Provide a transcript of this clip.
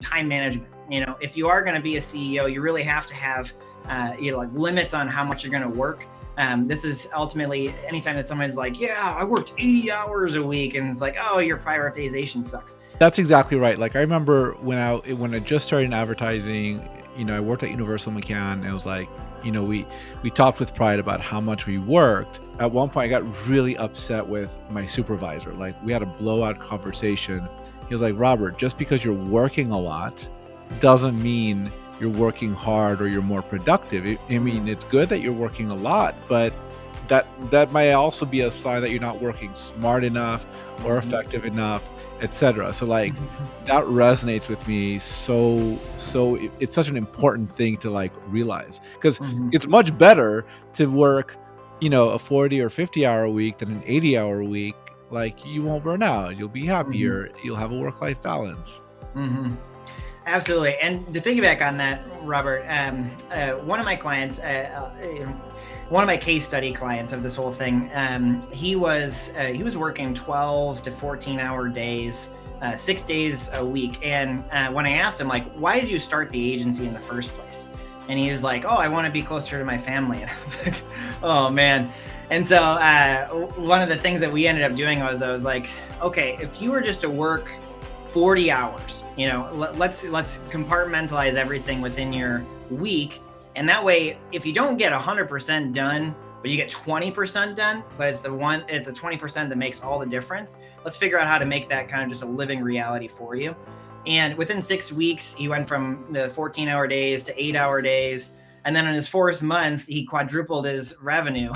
time management. If you are going to be a CEO, you really have to have like limits on how much you're going to work. This is ultimately anytime that someone's like, yeah, I worked 80 hours a week, and it's like, oh, your prioritization sucks. That's exactly right. Like I remember when I just started in advertising, I worked at Universal McCann, and it was like, we talked with pride about how much we worked. At one point, I got really upset with my supervisor. Like we had a blowout conversation. He was like, Robert, just because you're working a lot doesn't mean you're working hard or you're more productive. I mean, it's good that you're working a lot, but that might also be a sign that you're not working smart enough or effective enough, etc. So like that resonates with me. It's such an important thing to like realize, because it's much better to work, a 40 or 50 hour week than an 80-hour week. Like you won't burn out. You'll be happier. You'll have a work-life balance. Absolutely. And to piggyback on that, Robert, one of my clients, one of my case study clients of this whole thing, he was working 12 to 14-hour days, 6 days a week. And when I asked him, like, why did you start the agency in the first place? And he was like, oh, I want to be closer to my family. And I was like, oh, man. And so one of the things that we ended up doing was I was like, okay, if you were just to work 40 hours, let's compartmentalize everything within your week. And that way, if you don't get 100% done, but you get 20% done, but it's the 20% that makes all the difference. Let's figure out how to make that kind of just a living reality for you. And within 6 weeks, he went from the 14-hour days to 8-hour days. And then in his 4th month, he quadrupled his revenue